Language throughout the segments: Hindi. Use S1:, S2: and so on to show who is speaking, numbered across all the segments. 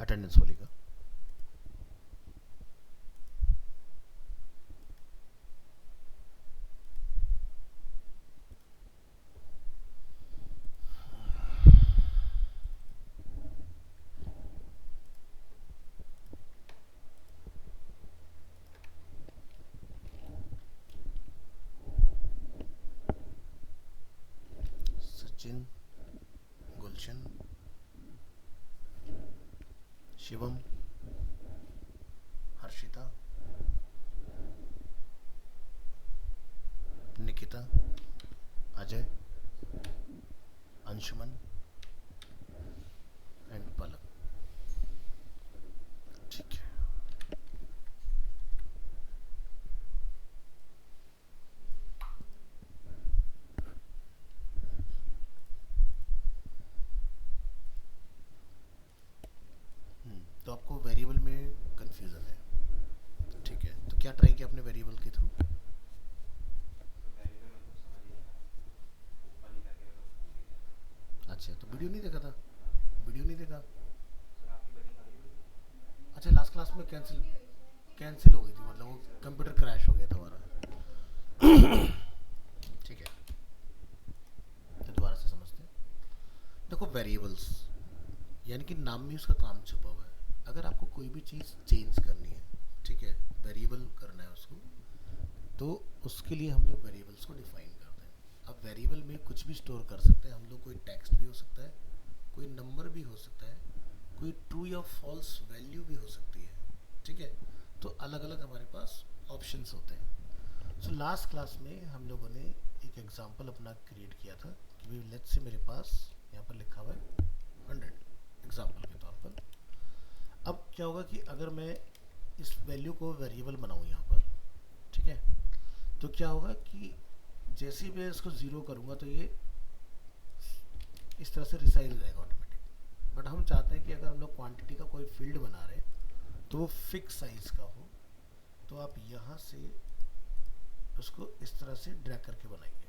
S1: अटेंडेंस वाली का। सचिन, गुलशन, शिवम, हर्षिता, निकिता, अजय, अंशुमन एंड पलक। ठीक है। तो आपको वेरिएबल में कंफ्यूजन है। ठीक है, तो क्या ट्राई किया आपने वेरिएबल के थ्रू? अच्छा, तो वीडियो नहीं देखा था? वीडियो नहीं देखा? अच्छा, लास्ट क्लास में कैंसिल कैंसिल हो गई थी, मतलब वो कंप्यूटर क्रैश हो गया था हमारा। ठीक है, तो दोबारा से समझते हैं। देखो, वेरिएबल्स यानी कि नाम में उसका काम छुपा हुआ है। अगर आपको कोई भी चीज़ चेंज करनी है, ठीक है, वेरिएबल करना है उसको, तो उसके लिए हम लोग वेरिएबल्स को डिफाइन करते हैं। अब वेरिएबल में कुछ भी स्टोर कर सकते हैं हम लोग। कोई टेक्स्ट भी हो सकता है, कोई नंबर भी हो सकता है, कोई ट्रू या फॉल्स वैल्यू भी हो सकती है। ठीक है, तो अलग अलग हमारे पास ऑप्शंस होते हैं। सो लास्ट क्लास में हम लोगों ने एक एग्जांपल अपना क्रिएट किया था कि भाई लेट्स से मेरे पास यहाँ पर लिखा हुआ है 100 एग्जांपल के तौर पर। अब क्या होगा कि अगर मैं इस वैल्यू को वेरिएबल बनाऊँ यहाँ पर, ठीक है, तो क्या होगा कि जैसे ही मैं इसको ज़ीरो करूँगा तो ये इस तरह से रिसाइज हो जाएगा ऑटोमेटिक। बट हम चाहते हैं कि अगर हम लोग क्वांटिटी का कोई फील्ड बना रहे हैं तो वो फिक्स साइज का हो। तो आप यहाँ से उसको इस तरह से ड्रैग करके बनाइए।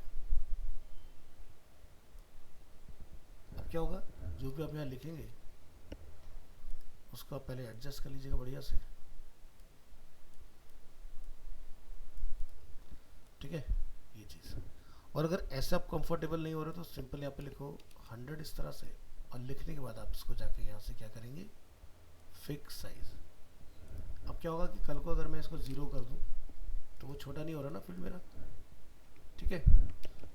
S1: अब क्या होगा, जो भी आप यहाँ लिखेंगे उसको आप पहले एडजस्ट कर लीजिएगा बढ़िया से। ठीक है, ये चीज़। और अगर ऐसे आप कंफर्टेबल नहीं हो रहे तो सिंपल यहाँ पे लिखो 100 इस तरह से, और लिखने के बाद आप इसको जाके यहाँ से क्या करेंगे, फिक्स साइज। अब क्या होगा कि कल को अगर मैं इसको ज़ीरो कर दूँ तो वो छोटा नहीं हो रहा ना फील्ड मेरा। ठीक है,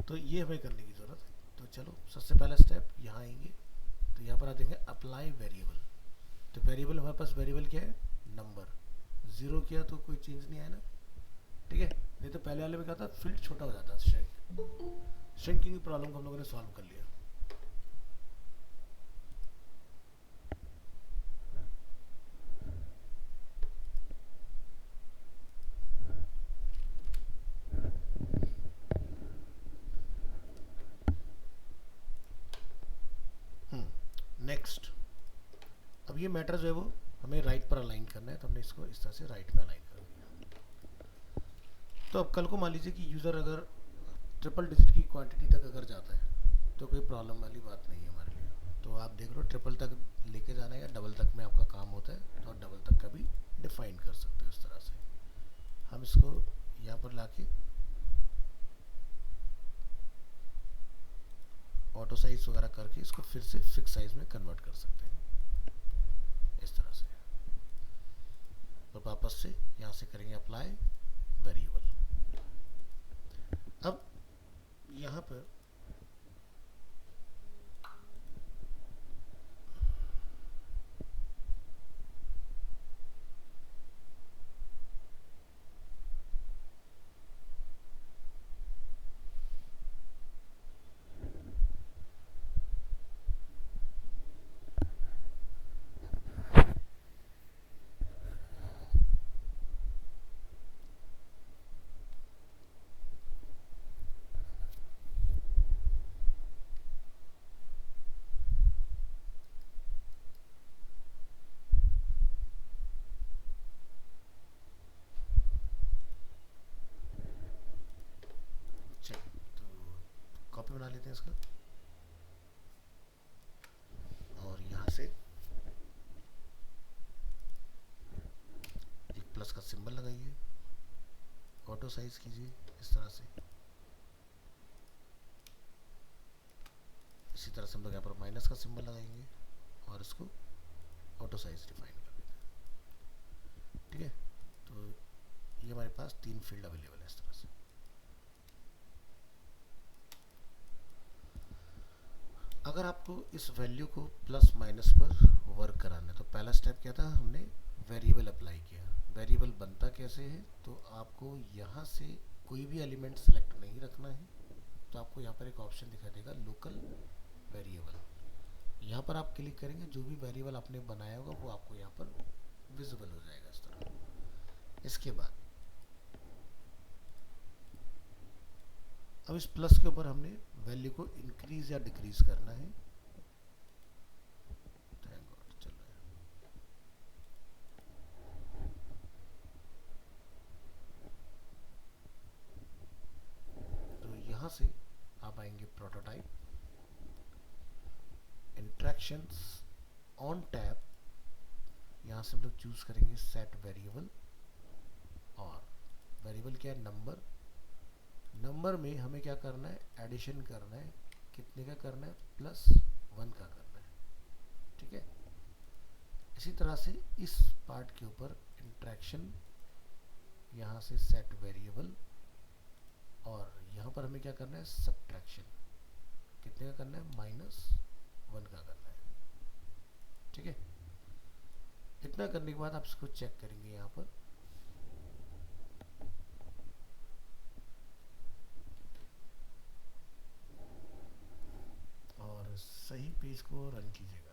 S1: तो ये हमें करने की ज़रूरत है। तो चलो, सबसे पहला स्टेप यहाँ आएंगे, तो यहाँ पर आप देखेंगे अप्लाई वेरिएबल। तो वेरिएबल हमारे पास वेरिएबल क्या है, नंबर। ज़ीरो किया तो कोई चेंज नहीं आया ना। ठीक है, नहीं तो पहले वाले में क्या था, फील्ड छोटा हो जाता, श्रिंकिंग की प्रॉब्लम को हम लोगों ने सॉल्व कर लिया। नेक्स्ट, अब ये मैटर जो है वो हमें राइट पर अलाइन करना है, तो हमने इसको इस तरह से राइट में अलाइन कर दिया। तो अब कल को मान लीजिए कि यूज़र अगर ट्रिपल डिजिट की क्वांटिटी तक अगर जाता है तो कोई प्रॉब्लम वाली बात नहीं है हमारे लिए। तो आप देख लो, ट्रिपल तक लेके जाना है या डबल तक में आपका काम होता है, तो आप डबल तक का भी डिफाइन कर सकते हो इस तरह से। हम इसको यहाँ पर लाके ऑटो साइज वगैरह करके इसको फिर से फिक्स साइज में कन्वर्ट कर सकते हैं इस तरह से। तो वापस से यहाँ से करेंगे अप्लाई वेरिएबल। अब यहाँ पर चेक, तो कॉपी बना लेते हैं इसका, और यहाँ से सिंबल लगाइए, ऑटो साइज कीजिए इस तरह से। इसी तरह से हम लोग यहाँ पर माइनस का सिंबल लगाएंगे और इसको ऑटो साइज डिफाइन कर देते हैं। ठीक है, तो ये हमारे पास 3 फील्ड अवेलेबल है इस तरह से। अगर आपको इस वैल्यू को प्लस माइनस पर वर्क कराना है तो पहला स्टेप क्या था, हमने वेरिएबल अप्लाई किया। वेरिएबल बनता कैसे है, तो आपको यहाँ से कोई भी एलिमेंट सेलेक्ट नहीं रखना है, तो आपको यहाँ पर एक ऑप्शन दिखाई देगा लोकल वेरिएबल। यहाँ पर आप क्लिक करेंगे, जो भी वेरिएबल आपने बनाया होगा वो आपको यहाँ पर विजिबल हो जाएगा इस तरह। इसके बाद अब इस प्लस के ऊपर हमने वैल्यू को इंक्रीज या डिक्रीज करना है। थैंक गॉड चल रहा है। तो यहां से आप आएंगे प्रोटोटाइप, इंटरेक्शंस, ऑन टैब। यहां से हम लोग चूज करेंगे सेट वेरिएबल, और वेरिएबल क्या है, नंबर। नंबर में हमें क्या करना है, एडिशन करना है। कितने का करना है, +1 का करना है। ठीक है, इसी तरह से इस पार्ट के ऊपर इंटरेक्शन, यहाँ से सेट वेरिएबल, और यहाँ पर हमें क्या करना है, सब्ट्रैक्शन। कितने का करना है, -1 का करना है। ठीक है, इतना करने के बाद आप इसको चेक करेंगे यहाँ पर। और सही पेज को रन कीजिएगा।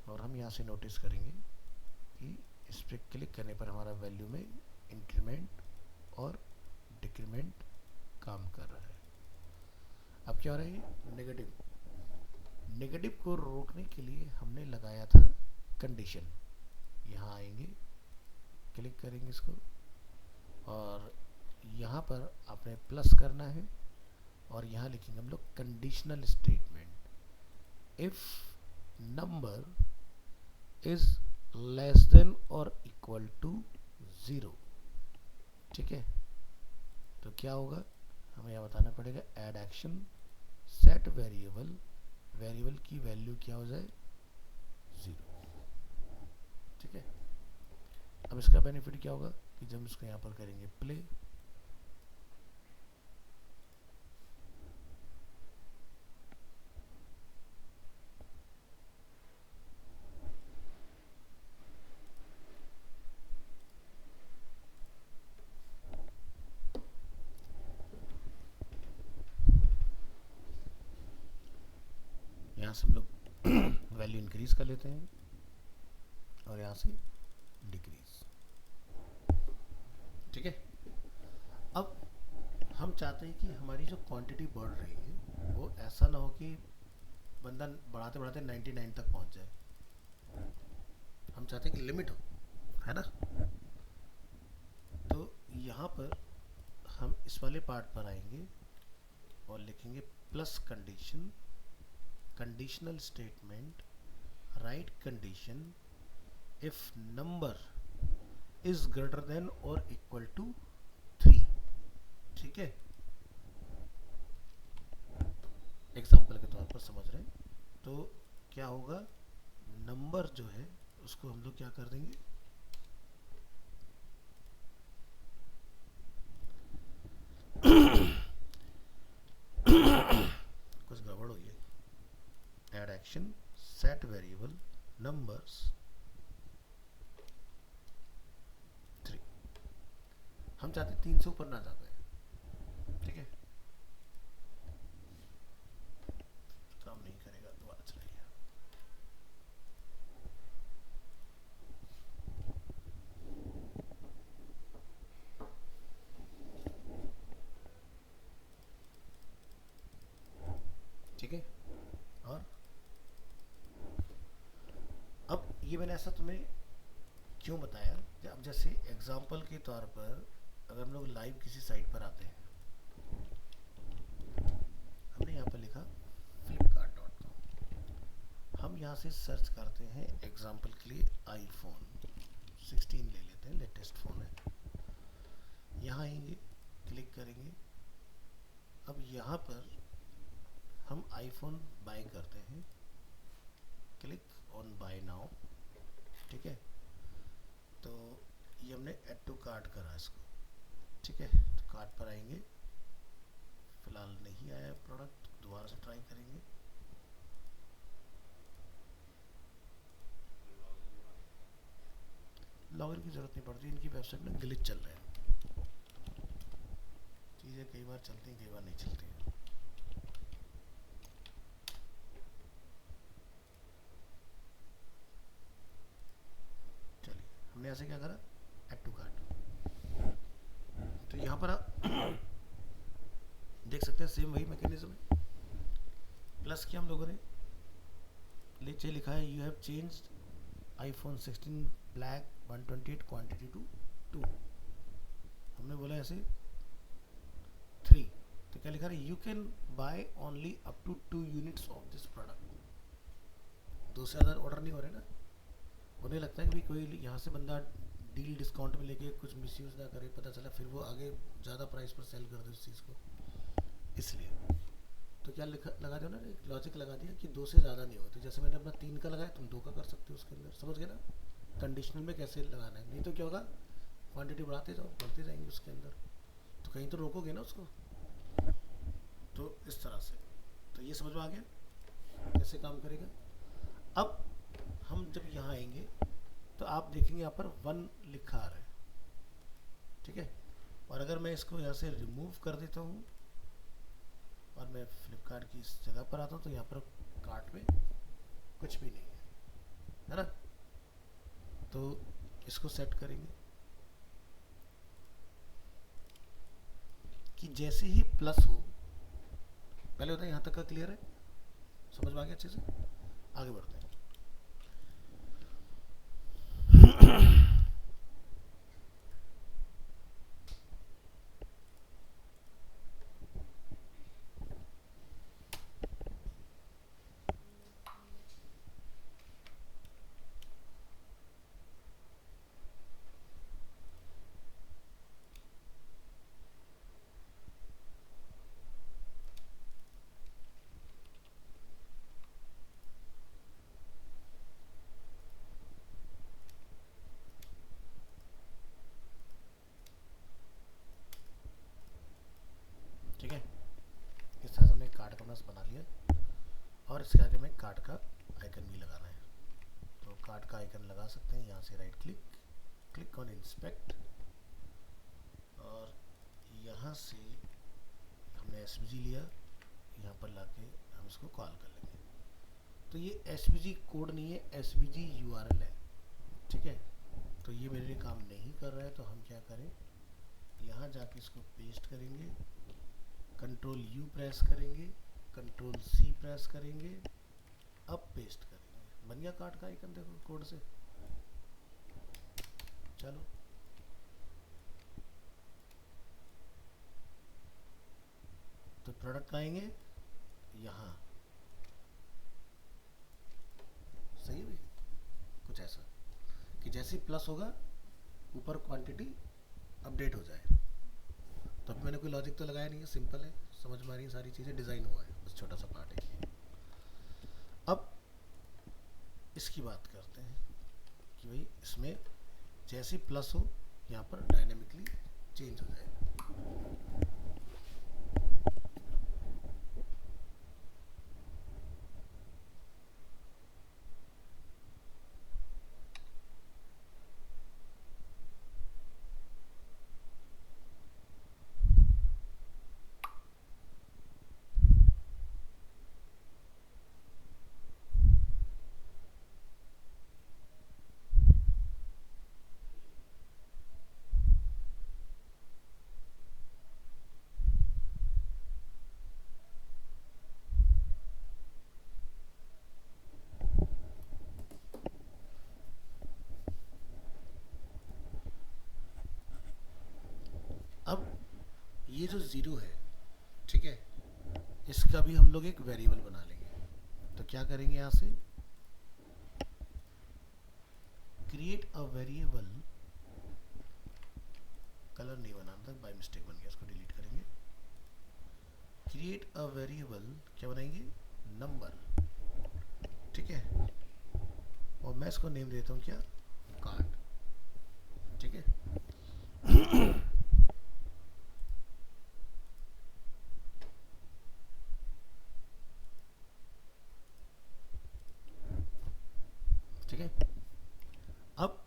S1: और हम यहाँ से नोटिस करेंगे कि इस पर क्लिक करने पर हमारा वैल्यू में इंक्रीमेंट और डिक्रीमेंट काम कर रहा है। अब क्या हो रहा है, नेगेटिव। नेगेटिव को रोकने के लिए हमने लगाया था कंडीशन। यहाँ आएंगे, क्लिक करेंगे इसको, और यहाँ पर आपने प्लस करना है, और यहाँ लिखेंगे हम लोग conditional statement. If number is less than और इक्वल टू 0। ठीक है, तो क्या होगा, हमें यह बताना पड़ेगा add action, set variable, variable की वैल्यू क्या हो जाए, 0। ठीक है, अब इसका बेनिफिट क्या होगा कि जब इसको यहाँ पर करेंगे प्ले, यहाँ से हम लोग वैल्यू इंक्रीज कर लेते हैं और यहाँ से डिक्रीज। ठीक है, अब हम चाहते हैं कि हमारी जो क्वांटिटी बढ़ रही है वो ऐसा ना हो कि बंदा बढ़ाते बढ़ाते 99 तक पहुंच जाए। हम चाहते हैं कि लिमिट हो, है ना। तो यहाँ पर हम इस वाले पार्ट पर आएंगे और लिखेंगे plus condition, conditional statement, right condition if number is greater then और इक्वल टू 3। ठीक है, एग्जाम्पल के तौर पर समझ रहे हैं। तो क्या होगा, नंबर जो है उसको हम लोग क्या कर देंगे, कुछ गड़बड़ हुई है। Add action, set variable, numbers 3। हम चाहते 3 से ऊपर ना जा पाए। ठीक है, काम नहीं करेगा, दोबारा चलाइए। ठीक है, और अब ये मैंने ऐसा तुम्हें क्यों बताया, अब जैसे एग्जाम्पल के तौर पर अगर हम लोग लाइव किसी साइट पर आते हैं, यहाँ से सर्च करते हैं एग्जाम्पल के लिए आईफोन 16 ले लेते हैं, लेटेस्ट फ़ोन है। यहाँ आएंगे, क्लिक करेंगे। अब यहाँ पर हम आईफोन बाय करते हैं, क्लिक ऑन बाय नाउ। ठीक है, तो ये हमने ऐड टू कार्ट करा इसको। ठीक है, तो कार्ट पर आएंगे, फिलहाल नहीं आया प्रोडक्ट, दोबारा से ट्राई करेंगे। लॉगिन की ज़रूरत नहीं पड़ती, इनकी वेबसाइट में ग्लिच चल रहे हैं, चीज़ें कई बार चलती हैं कई बार नहीं चलती हैं। चलिए, हमने ऐसे क्या करा, ऐड टू कार्ट। तो यहाँ पर आप देख सकते हैं सेम वही मैकेनिज्म है। प्लस किया हम लोगों ने, नीचे लिखा है you have changed iPhone 16 black 128 quantity to 2। हमने बोला ऐसे 3, तो क्या लिखा है, you can buy only up to 2 units of this product. 2 से ज़्यादा ऑर्डर नहीं हो रहे ना। उन्हें लगता है कि भाई कोई यहाँ से बंदा डील डिस्काउंट में लेके कुछ मिसयूज़ ना करे, पता चला फिर वो आगे ज़्यादा प्राइस पर सेल कर दे उस चीज़ को, इसलिए। तो क्या लिखा लगा दिया ना, एक लॉजिक लगा दिया कि 2 से ज़्यादा नहीं होते। जैसे मैंने अपना 3 का लगाया, तुम 2 का कर सकते हो उसके अंदर। समझ गए ना कंडीशनल में कैसे लगाना है। नहीं तो क्या होगा, क्वांटिटी बढ़ाते जाओ, बढ़ते जाएंगे उसके अंदर, तो कहीं तो रोकोगे ना उसको। तो इस तरह से, तो ये समझ में आ गया कैसे काम करेगा। अब हम जब यहाँ आएंगे तो आप देखेंगे यहाँ पर 1 लिखा आ रहा है। ठीक है, और अगर मैं इसको यहाँ से रिमूव कर देता हूँ और मैं फ्लिपकार्ट की इस जगह पर आता हूँ, तो यहाँ पर कार्ट में कुछ भी नहीं है ना। तो इसको सेट करेंगे कि जैसे ही प्लस हो, पहले होता है यहाँ तक का क्लियर है, समझ में आ गया अच्छे से। आगे बढ़ते हैं। ठीक है, इस तरह से हमने कार्ड का बस बना लिया, और इसके आगे में कार्ड का आइकन भी लगाना है। तो कार्ड का आइकन लगा सकते हैं, यहाँ से right click, click on inspect, और यहाँ से हमने एसवीजी लिया, यहाँ पर लाके हम इसको कॉल कर लेंगे। तो ये एसवीजी कोड नहीं है, एसवीजी यूआरएल है। ठीक है, तो ये मेरे लिए काम नहीं कर रहा है, तो हम क्या करें, यहाँ जाके इसको पेस्ट करेंगे, कंट्रोल यू प्रेस करेंगे, कंट्रोल सी प्रेस करेंगे, अब पेस्ट करेंगे। बन गया कार्ड का आइकन, देखो कोड से। चलो, तो प्रोडक्ट आएंगे यहाँ, सही है कुछ ऐसा कि जैसे प्लस होगा ऊपर क्वांटिटी अपडेट हो जाए। तो अभी मैंने कोई लॉजिक तो लगाया नहीं है, सिंपल है, समझ में आ रही है सारी चीज़ें, डिज़ाइन हुआ है, बस छोटा सा पार्ट है। अब इसकी बात करते हैं कि भाई इसमें जैसे प्लस हो यहाँ पर डायनेमिकली चेंज हो जाए। अब ये जो ज़ीरो है, ठीक है, इसका भी हम लोग एक वेरिएबल बना लेंगे। तो क्या करेंगे, यहाँ से क्रिएट अ वेरिएबल, कलर नहीं बनाना था, बाय मिस्टेक बन गया, इसको डिलीट करेंगे। क्रिएट अ वेरिएबल क्या बनाएंगे, नंबर, ठीक है, और मैं इसको नेम देता हूँ क्या, कार्ड, ठीक है। ठीक है, अब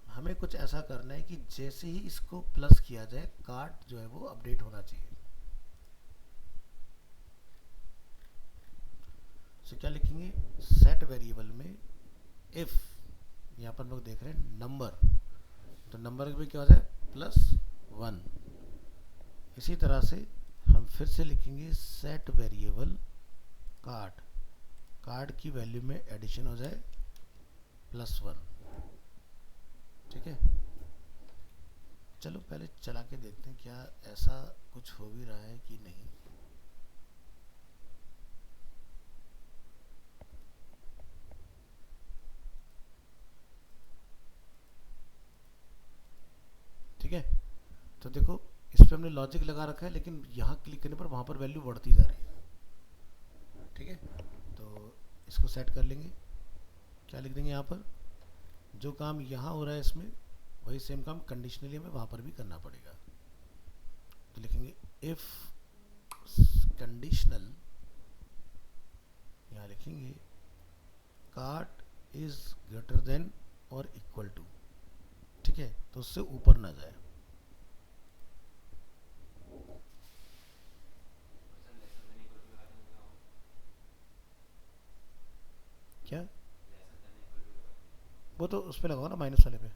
S1: हमें कुछ ऐसा करना है कि जैसे ही इसको प्लस किया जाए कार्ड जो है वो अपडेट होना चाहिए। तो क्या लिखेंगे, सेट वेरिएबल में इफ, यहाँ पर हम लोग देख रहे हैं नंबर, तो नंबर में क्या हो जाए, +1। इसी तरह से हम फिर से लिखेंगे सेट वेरिएबल कार्ड, कार्ड की वैल्यू में एडिशन हो जाए +1, ठीक है। चलो पहले चला के देखते हैं क्या ऐसा कुछ हो भी रहा है कि नहीं। ठीक है, तो देखो इस पर हमने लॉजिक लगा रखा है, लेकिन यहाँ क्लिक करने पर वहाँ पर वैल्यू बढ़ती जा रही है, ठीक है। तो इसको सेट कर लेंगे, क्या लिख देंगे यहाँ पर, जो काम यहाँ हो रहा है इसमें वही सेम काम कंडीशनली हमें वहाँ पर भी करना पड़ेगा। तो लिखेंगे इफ कंडीशनल, यहाँ लिखेंगे कार्ड इज ग्रेटर देन और इक्वल टू, ठीक है, तो उससे ऊपर ना जाए। क्या, वो तो उस पर लगाओ ना, माइनस वाले पे।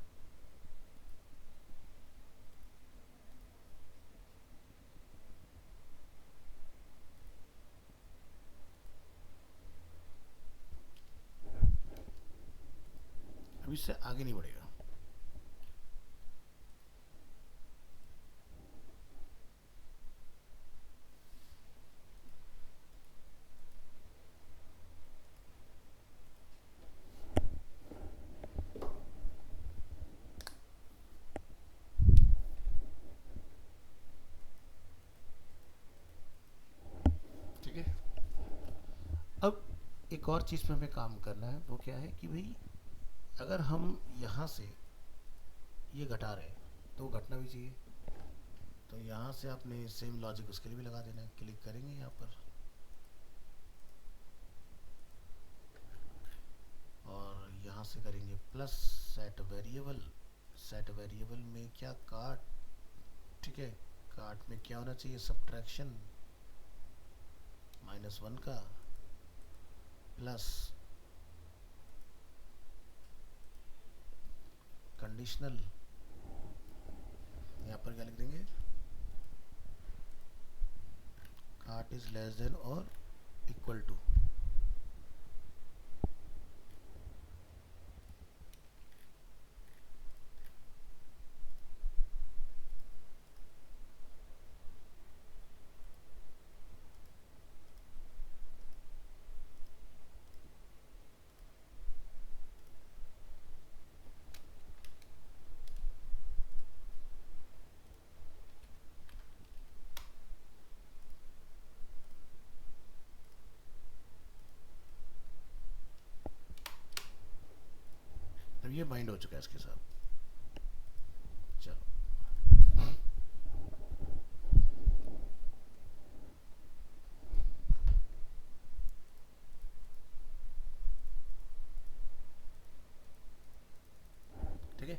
S1: अभी इससे आगे नहीं बढ़ेगा। ठीक है, अब एक और चीज़ पे हमें काम करना है, वो क्या है कि भाई अगर हम यहाँ से ये घटा रहे हैं तो वो घटना भी चाहिए। तो यहाँ से आपने सेम लॉजिक उसके लिए भी लगा देना है, क्लिक करेंगे यहाँ पर और यहाँ से करेंगे plus set variable, set variable में क्या, कार्ड, ठीक है, कार्ड में क्या होना चाहिए, सब्ट्रैक्शन -1 का प्लस कंडीशनल, यहाँ पर क्या लिख देंगे, कार्ड इज लेस देन और इक्वल टू। अब ये बाइंड हो चुका है इसके साथ। चलो ठीक है,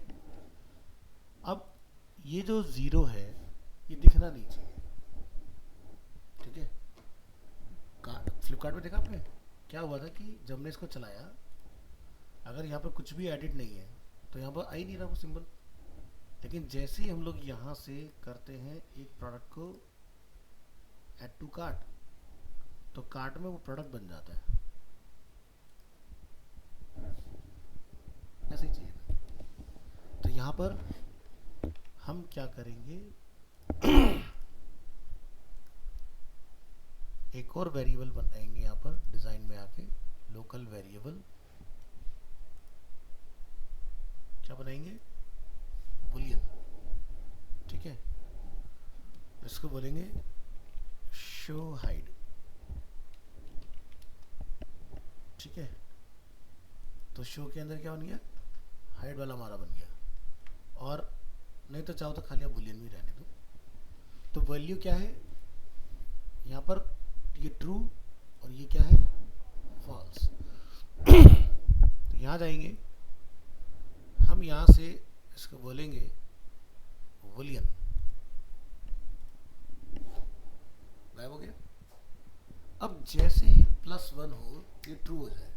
S1: अब ये जो ज़ीरो है ये दिखना नहीं चाहिए, ठीक है। फ्लिपकार्ट में देखा आपने क्या हुआ था कि जब हमने इसको चलाया, अगर यहाँ पर कुछ भी एडिट नहीं है तो यहाँ पर आ ही नहीं रहा वो सिंबल, लेकिन जैसे ही हम लोग यहाँ से करते हैं एक प्रोडक्ट को ऐड टू कार्ट, तो कार्ट में वो प्रोडक्ट बन जाता है, ऐसे ही चाहिए था। तो यहाँ पर हम क्या करेंगे, एक और वेरिएबल बनाएंगे यहाँ पर डिज़ाइन में आके, लोकल वेरिएबल बनाएंगे, बुलियन, ठीक है। इसको बोलेंगे शो हाइड, ठीक है। तो शो के अंदर क्या बन गया, हाइड वाला हमारा बन गया। और नहीं तो चाहो तो खाली आप बुलियन भी रहने दो। तो वैल्यू क्या है यहाँ पर, ये ट्रू और ये क्या है, फॉल्स। तो यहाँ जाएंगे हम, यहाँ से इसको बोलेंगे बुलियन, गायब हो गया। अब जैसे ही +1 हो ये ट्रू हो जाए,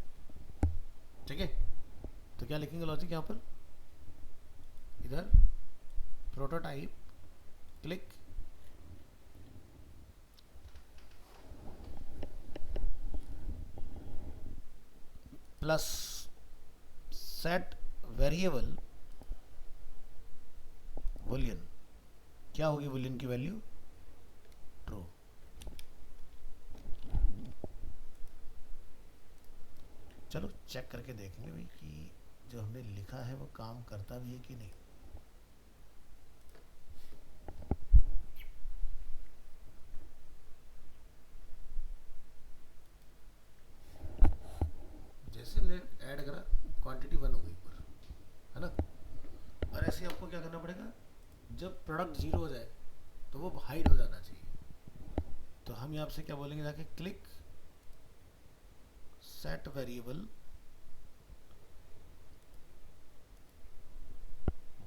S1: ठीक है। तो क्या लिखेंगे लॉजिक यहाँ पर, इधर prototype click plus set variable Boolean, क्या होगी बुलियन की वैल्यू, ट्रू। चलो चेक करके देखेंगे भाई कि जो हमने लिखा है वो काम करता भी है कि नहीं। जैसे हमने ऐड करा क्वांटिटी 1 हो गई ऊपर, है ना। और ऐसे आपको क्या करना पड़ेगा, जब प्रोडक्ट 0 हो जाए तो वो हाइड हो जाना चाहिए। तो हम यहाँ से क्या बोलेंगे जाके, क्लिक सेट वेरिएबल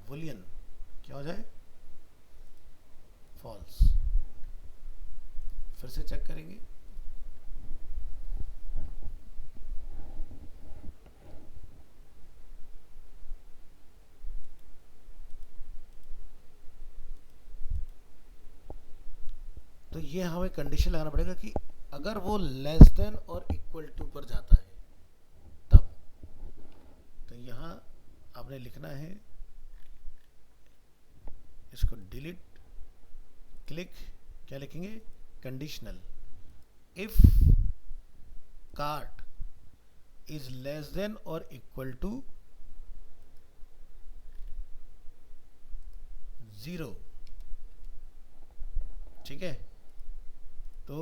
S1: बुलियन, क्या हो जाए, फॉल्स। फिर से चेक करेंगे, तो ये हमें कंडीशन लगाना पड़ेगा कि अगर वो लेस देन और इक्वल टू पर जाता है तब। तो यहाँ आपने लिखना है, इसको डिलीट, क्लिक, क्या लिखेंगे, conditional if cart is less than और इक्वल टू 0, ठीक है। तो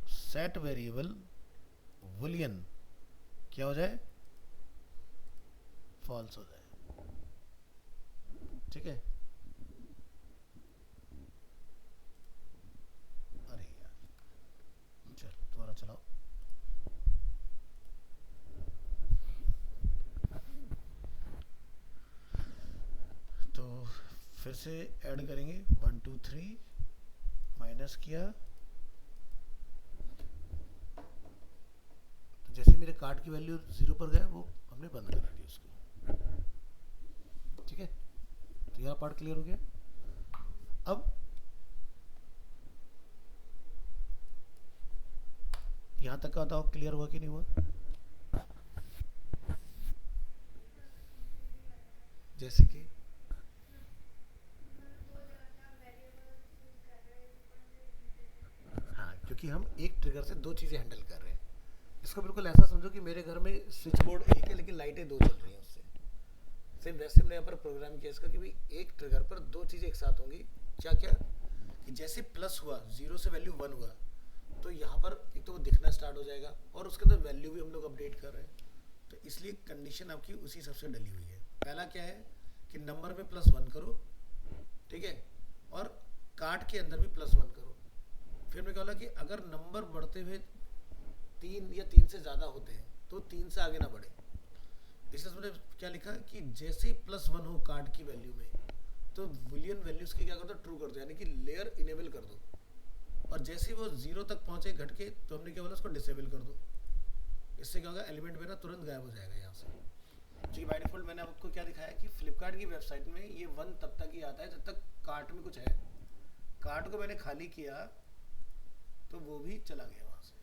S1: सेट वेरिएबल बुलियन क्या हो जाए, फॉल्स हो जाए, ठीक है। अरे यार, चल दोबारा चलाओ। तो फिर से ऐड करेंगे 1 2 3, माइनस किया, तो जैसे मेरे कार्ड की वैल्यू 0 पर गया वो हमने बंद करा दी उसको, ठीक है। तो यह पार्ट क्लियर हो गया। अब यहां तक का बताओ क्लियर हुआ कि नहीं हुआ। जैसे कि हाँ, क्योंकि हम एक ट्रिगर से दो चीजें हैंडल कर रहे हैं। इसको बिल्कुल ऐसा समझो कि मेरे घर में स्विच बोर्ड एक है लेकिन लाइटें दो चल रही हैं उससे। सेम वैसे हमने यहाँ पर प्रोग्राम किया इसका कि भाई एक ट्रिगर पर दो चीज़ें एक साथ होंगी। क्या क्या, कि जैसे प्लस हुआ, 0 से वैल्यू 1 हुआ, तो यहाँ पर एक तो वो दिखना स्टार्ट हो जाएगा और उसके अंदर वैल्यू भी हम लोग अपडेट कर रहे हैं। तो इसलिए कंडीशन आपकी उसी सबसे डली हुई है। पहला क्या है कि नंबर में +1 करो, ठीक है, और कार्ड के अंदर भी +1 करो। फिर मैं क्या बोला कि अगर नंबर बढ़ते हुए 3 या 3 से ज़्यादा होते हैं तो 3 से आगे ना बढ़े। इसलिए मैंने क्या लिखा कि जैसे ही +1 हो कार्ड की वैल्यू में तो बुलियन वैल्यूज की क्या कर दो, ट्रू कर दो, यानी कि लेयर इनेबल कर दो। और जैसे ही वो 0 तक पहुंचे घट के, तो हमने क्या बोला उसको डिसेबल कर दो। इससे क्या होगा, एलिमेंट मेरा तुरंत गायब हो जाएगा यहाँ से। क्योंकि बाय डिफॉल्ट मैंने आपको क्या दिखाया कि फ्लिपकार्ट की वेबसाइट में ये 1 तब तक ही आता है जब तक कार्ट में कुछ है। कार्ट को मैंने खाली किया तो वो भी चला गया वहां से।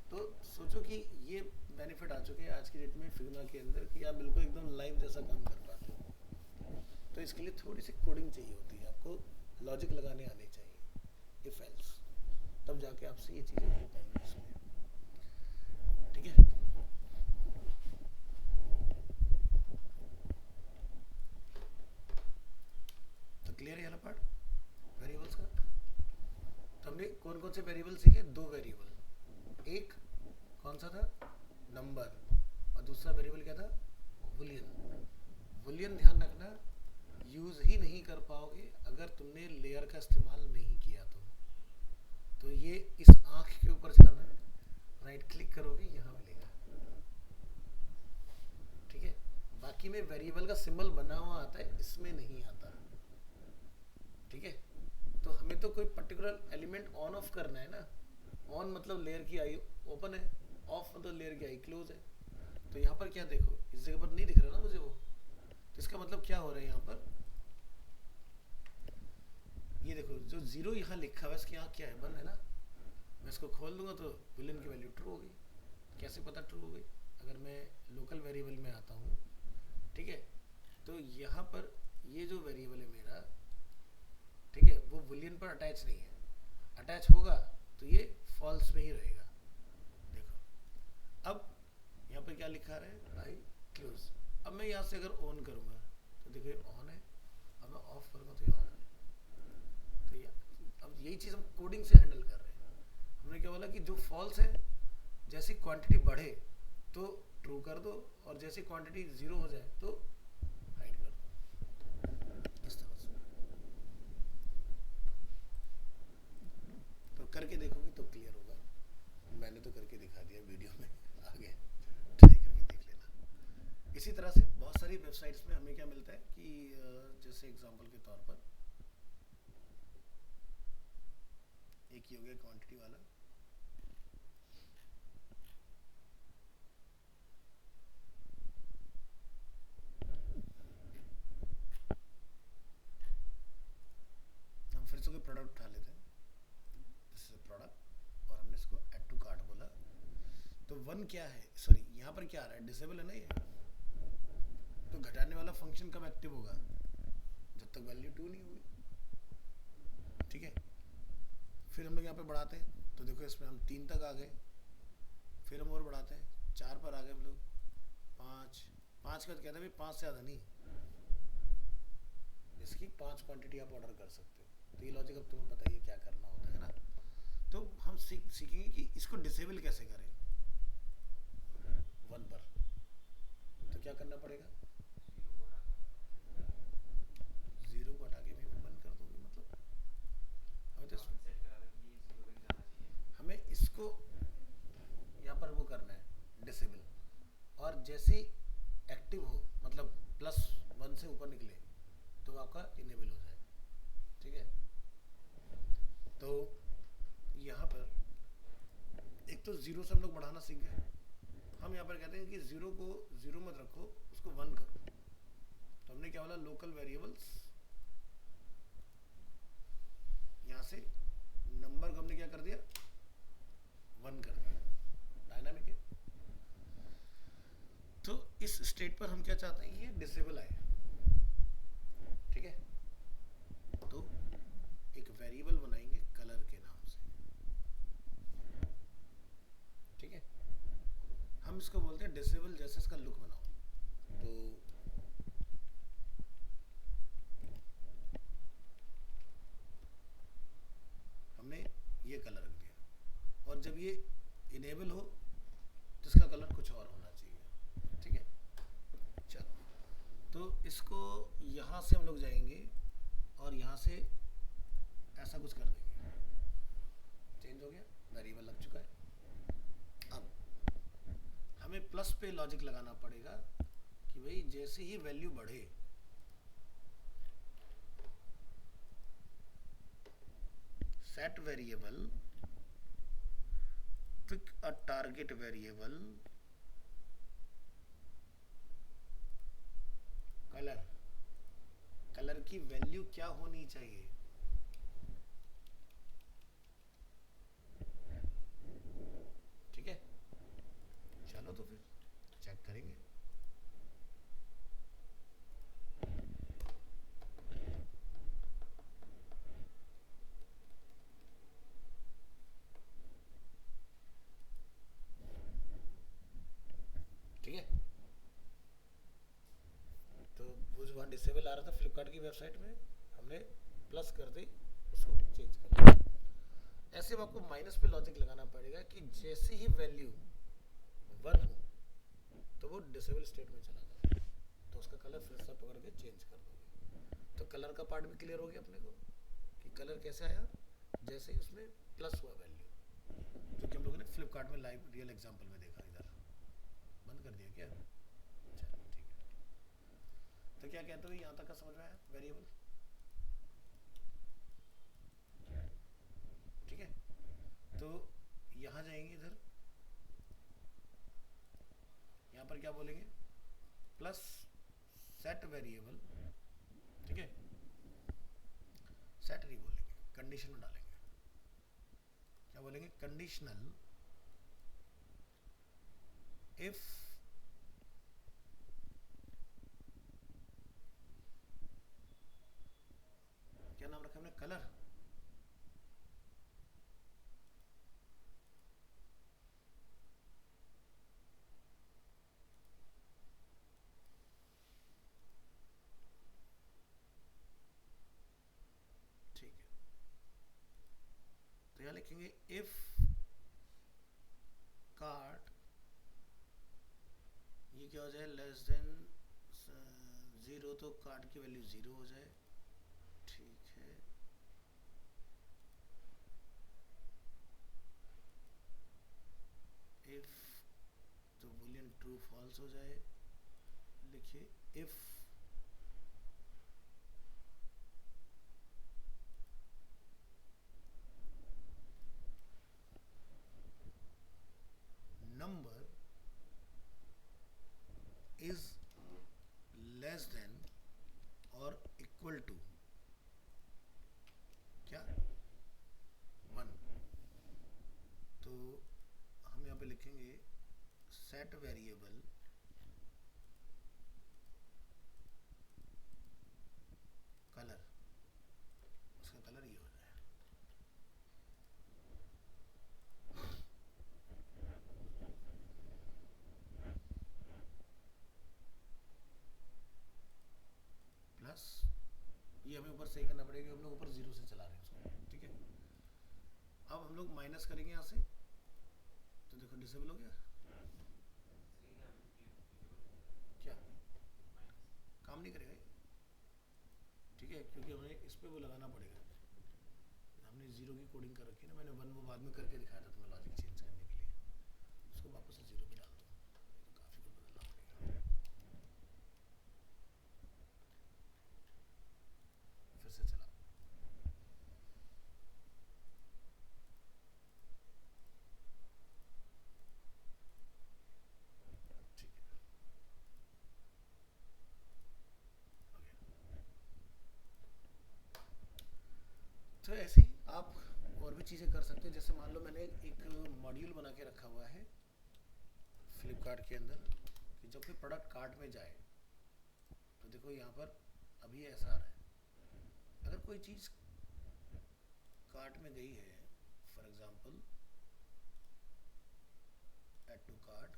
S1: तो सोचो कि ये बेनिफिट आ चुके हैं आज की डेट में फिग्मा के अंदर कि आप बिल्कुल एकदम लाइव जैसा काम कर पाते हो। तो इसके लिए थोड़ी सी कोडिंग चाहिए होती है, आपको लॉजिक लगाने आने चाहिए, इफ एल्स, तब जाके आपसे ये चीज़ें हो पाएंगी इसमें, ठीक है। से वेरिएबल सीखे? दो वेरिएबल, एक कौन सा था? नंबर, और दूसरा वेरिएबल क्या था? बुलियन। बुलियन ध्यान रखना यूज ही नहीं कर पाओगे अगर तुमने लेयर का इस्तेमाल नहीं किया तो ये इस आंख के ऊपर जाना है, राइट क्लिक करोगे यहाँ मिलेगा, ठीक है। बाकी में वेरिएबल का सिंबल बना हुआ आता है, इसमें नहीं आता, ठीक है। तो हमें तो कोई पर्टिकुलर एलिमेंट ऑन ऑफ करना है ना। ऑन मतलब लेयर की आई ओपन है, ऑफ मतलब लेयर की आई क्लोज है। तो यहाँ पर क्या देखो, इस जगह पर नहीं दिख रहा ना मुझे वो, तो इसका मतलब क्या हो रहा है यहाँ पर, ये देखो जो जीरो यहाँ लिखा हुआ है इसके यहाँ क्या है? बंद है ना। मैं इसको खोल दूंगा तो बुलियन की वैल्यू ट्रू होगी। कैसे पता ट्रू हो गई? अगर मैं लोकल वेरिएबल में आता हूँ, ठीक है, तो यहाँ पर ये जो वेरिएबल है मेरा, ठीक है, वो बुलियन पर अटैच नहीं है। अटैच होगा तो ये फॉल्स में ही रहेगा। देखो अब यहाँ पर क्या लिखा रहा है? आई क्लोज। अब मैं यहाँ से अगर ऑन करूँगा तो देखो ये ऑन है, अब मैं ऑफ करूँगा तो ये ऑफ है। तो अब यही चीज़ हम कोडिंग से हैंडल कर रहे हैं। हमने क्या बोला कि जो फॉल्स है, जैसी क्वांटिटी बढ़े तो ट्रू कर दो, और जैसी क्वांटिटी जीरो हो जाए तो हाइड कर दो, इस तरह से। तो करके देखोगे तो क्लियर होगा। मैंने तो करके दिखा दिया वीडियो में, आगे ट्राई करके देख लेना। इसी तरह से बहुत सारी वेबसाइट्स में हमें क्या मिलता है कि जैसे एग्जांपल के तौर पर एक ही हो गया क्वांटिटी वाला, हम फिर से कोई प्रोडक्ट उठा लेते हैं, दिस इज प्रोडक्ट, और हमने इसको ऐड टू कार्ट बोला। तो वन क्या है, सॉरी यहाँ पर क्या आ रहा है? डिसेबल है ना ये। तो घटाने वाला फंक्शन कब एक्टिव होगा? जब तक वैल्यू 2 नहीं होगी, ठीक है। फिर हम लोग यहाँ पे बढ़ाते हैं तो देखो इसमें हम 3 तक आ गए, फिर हम और बढ़ाते हैं 4 पर आ गए हम लोग, 5 के बाद कहते हैं 5 से ज़्यादा नहीं, इसकी 5 क्वांटिटी आप ऑर्डर कर सकते हो। तो ये लॉजिक अब तुम्हें बताइए क्या करना होता है ना। तो हम सीखेंगे कि इसको डिसेबल कैसे करें 1 पर। तो क्या करना पड़ेगा? जीरो को हटा के भी बंद कर दोगे, मतलब हमें तो हमें इसको यहाँ पर वो करना है डिसेबल, और जैसे एक्टिव हो मतलब +1 से ऊपर निकले तो आपका इनेबल हो जाए, ठीक है। तो यहाँ पर एक तो जीरो से हम लोग बढ़ाना सीख गए। हम यहाँ पर कहते हैं कि जीरो को जीरो मत रखो, उसको 1 करो। तो हमने क्या बोला? लोकल वेरिएबल्स, यहाँ से नंबर को हमने क्या कर दिया? 1 कर दिया। डायनामिक है। तो इस स्टेट पर हम क्या चाहते हैं? ये डिसेबल आए, ठीक है। तो एक वेरिएबल बनाएंगे कलर के नाम से, ठीक है। हम इसको बोलते हैं डिसेबल, जैसे इसका लुक बनाओ। तो हमने ये कलर रख दिया, और जब ये इनेबल हो तो इसका कलर कुछ और होना चाहिए, ठीक है। चलो, तो इसको यहाँ से हम लोग जाएंगे और यहाँ से ऐसा कुछ कर देंगे, चेंज हो गया, वेरिएबल लग चुका है। अब हमें प्लस पे लॉजिक लगाना पड़ेगा कि भाई जैसे ही वैल्यू बढ़े, set variable pick a target variable colour, colour की वैल्यू क्या होनी चाहिए? ठीक है, चलो तो फिर चेक करेंगे। ठीक है, तो वो जो वहाँ डिसेबल आ रहा था फ्लिपकार्ट की वेबसाइट में, हमने प्लस कर दी, उसको चेंज कर दिया। ऐसे अब आपको माइनस पे लॉजिक लगाना पड़ेगा कि जैसे ही वैल्यू 1 हो तो वो डिसेबल स्टेट में चला जाए, तो उसका कलर फिर से पकड़ के चेंज कर दोगे। तो कलर का पार्ट भी क्लियर हो गया अपने को कि कलर कैसे आया, जैसे ही उसमें प्लस हुआ वैल्यू, जो कि हम लोगों ने फ्लिपकार्ट में लाइव रियल एग्जांपल में देखा। इधर बंद कर दिया क्या? चलो ठीक है। तो क्या कहते हो, यहाँ तक का समझ में आया वेरिएबल? ठीक है, तो यहाँ जाएंगे, इधर यहाँ पर क्या बोलेंगे, प्लस सेट वेरिएबल। ठीक है, सेट नहीं बोलेंगे, कंडीशन में डालेंगे। क्या बोलेंगे? कंडीशनल इफ क्या नाम रखा हमने, कलर। ठीक है, तो यहाँ लिखेंगे इफ कार्ट, ये क्या हो जाए, लेस देन 0, तो कार्ट की वैल्यू 0 हो जाए। ठीक है, इफ तो बूलियन ट्रू फॉल्स हो जाए। लिखिए if number is less than और इक्वल टू क्या, 1, तो हम यहाँ पे लिखेंगे सेट वेरिएबल कलर, उसका कलर ये हो जाए। प्लस ये हमें ऊपर सही करना पड़ेगा, हम लोग ऊपर 0 से चला रहे हैं उसको। ठीक है, अब हम लोग माइनस करेंगे यहाँ से, तो देखो डिसेबल हो गया। क्या काम नहीं करेगा ये? ठीक है, क्योंकि हमें इस पे वो लगाना पड़ेगा। हमने 0 की कोडिंग कर रखी है ना, मैंने 1 वो बाद में करके दिखाया था तुम्हें लॉजिक चेंज करने के लिए। उसको वापस से 0 पे डाल दो, तो काफ़ी कुछ बदलना पड़ेगा। फिर से चला, ठीक है, हो गया। तो ऐसे ही आप और भी चीज़ें कर सकते हैं। जैसे मान लो मैंने एक मॉड्यूल बना के रखा हुआ है फ्लिपकार्ट के अंदर, कि जब कोई प्रोडक्ट कार्ट में जाए तो देखो यहाँ पर अभी ऐसा आ रहा है, अगर कोई चीज़ कार्ट में गई है, for example add to cart,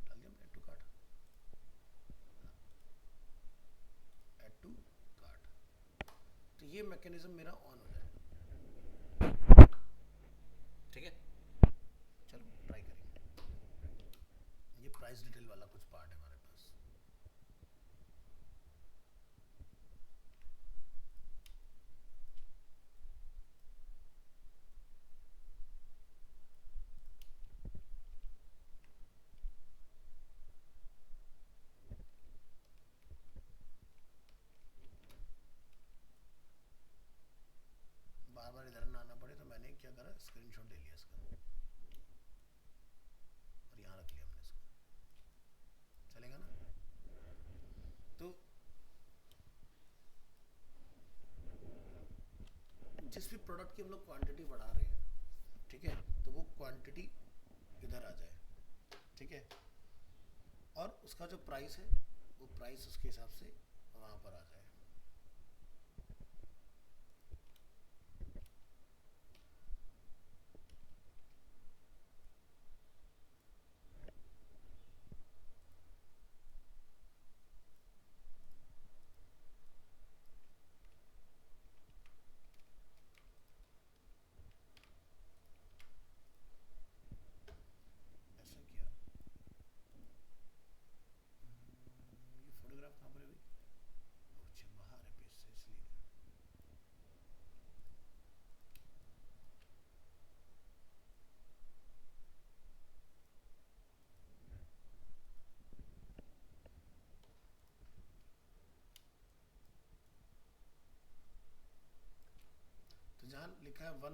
S1: डाल दिया add to cart, add to cart, तो ये मैकेनिज्म मेरा ऑन हो जाए। ठीक है, चलो ट्राई करेंगे। ये प्राइस डिटेल वाला कुछ पार्ट है हमारे पास। बार बार इधर ना आना पड़े, तो मैंने क्या करा, स्क्रीनशॉट ले लिया इसका और यहाँ रख लिया हमने इसको। चलेगा ना? तो जिस भी प्रोडक्ट की हम लोग क्वांटिटी बढ़ा रहे हैं, ठीक है, तो वो क्वांटिटी इधर आ जाए। ठीक है, और उसका जो प्राइस है वो प्राइस उसके हिसाब से वहाँ पर आ जाए।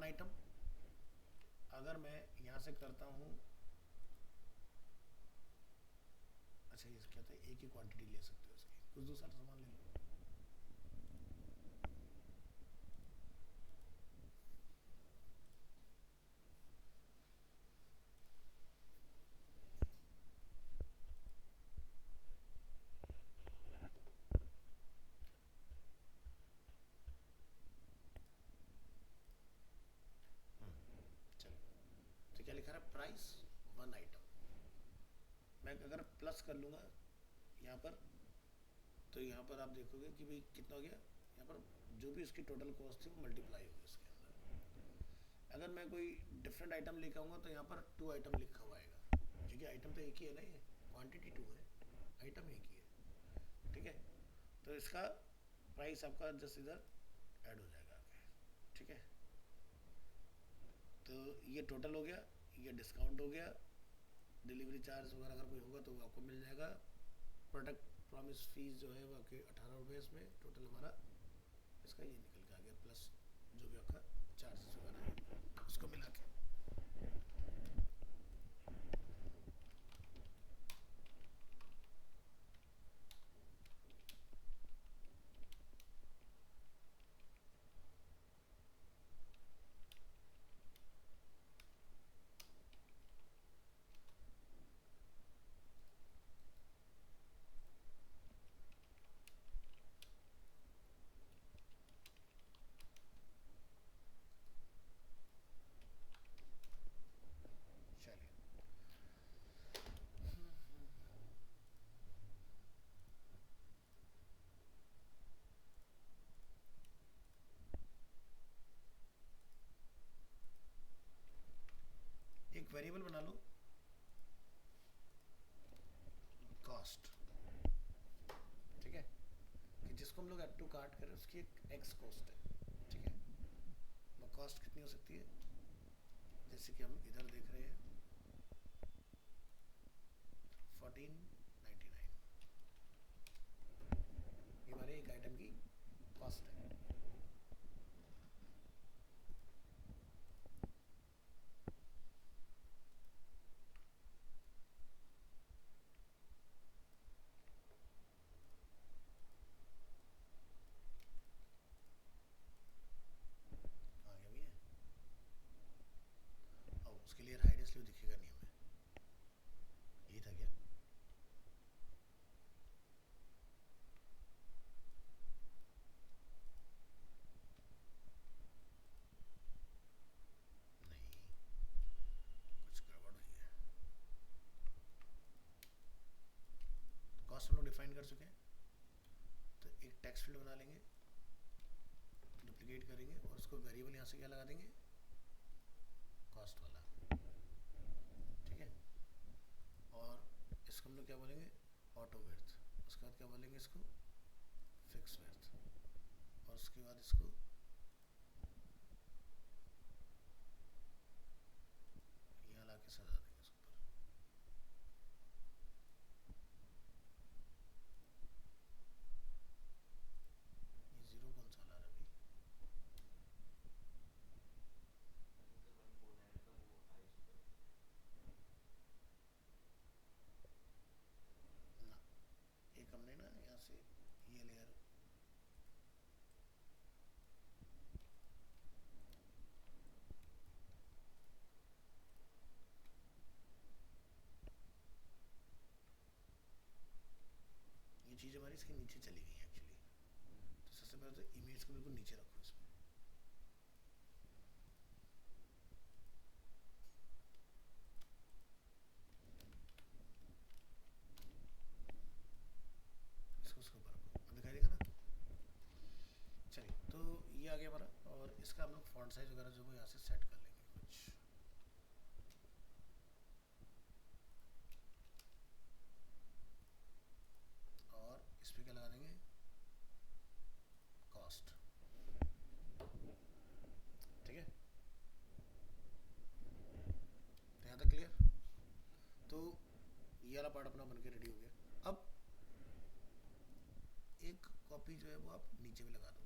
S1: आइटम, अगर मैं यहाँ से करता हूँ, अच्छा ये क्या था, एक ही क्वांटिटी ले सकते हो इसकी, कुछ दूसरा सामान ले लो। चलो, तो क्या लिखा रहा है, प्राइस वन आइटम। मैं अगर प्लस कर लूँगा यहाँ पर, तो यहाँ पर आप देखोगे कि भाई कितना हो गया, यहाँ पर जो भी उसकी टोटल कॉस्ट थी वो मल्टीप्लाई होगी उसके अंदर। अगर मैं कोई डिफरेंट आइटम लेकर आऊँगा तो यहाँ पर टू आइटम लिखा हुआ आएगा, क्योंकि आइटम तो एक ही है ना, ये क्वांटिटी टू है, आइटम एक ही है, ठीक है। तो इसका प्राइस आपका जस्ट इधर ऐड हो जाएगा आगे, ठीक है। तो ये टोटल हो गया, ये डिस्काउंट हो गया, डिलीवरी चार्ज वगैरह अगर कोई होगा तो वो आपको मिल जाएगा। प्रोडक्ट प्रॉमिस फीस जो है वो आपके 18 रुपये, इसमें टोटल हमारा इसका ये निकल के आ गया, प्लस जो भी आपका चार्जेस वगैरह है उसको मिला के। चलिए, एक वेरिएबल बना लो, कॉस्ट, ठीक है, कि जिसको हम लोग ऐड टू कार्ट करें उसकी एक एक्स कॉस्ट है, ठीक है। वो कॉस्ट कितनी हो सकती है, जैसे कि हम इधर देख रहे हैं 1499, ये हमारे एक आइटम की कॉस्ट है। आ गया भैया, और उसके लिए हाइड इसलिए दिखेगा नहीं हमें, यही था क्या, नहीं कुछ गड़बड़ हुई है। कॉस्ट हम लोग डिफाइन कर चुके हैं, तो एक टेक्स्ट फील्ड बना लेंगे, डुप्लीकेट करेंगे और उसको वेरिएबल यहाँ से क्या लगा देंगे, कॉस्ट वाला, ठीक है। और इसको हम लोग क्या बोलेंगे, ऑटो विड्थ, उसके बाद क्या बोलेंगे इसको, फिक्स विड्थ, और उसके बाद इसको यहाँ ला के सजा देंगे इसके ऊपर। ये जीरो कौन सा ला रहा है अभी, ना एक हमने ना यहाँ से ये लेयर, ये चीज़ हमारी इसके नीचे चली गई एक्चुअली। तो सबसे पहले तो इमेज को बिल्कुल नीचे रखो इसमें, इसको उसके ऊपर रखो, अब दिखाई देगा ना। चलिए, तो ये आ गया हमारा, और इसका हम लोग फॉन्ट साइज वगैरह जो है यहाँ से सेट कर लेंगे कुछ, और इस पर क्या लगा देंगे, कॉस्ट, ठीक है। तो यहाँ तक क्लियर, तो ये वाला पार्ट अपना बन के रेडी हो गया। अब एक कॉपी जो है वो आप नीचे भी लगा दो,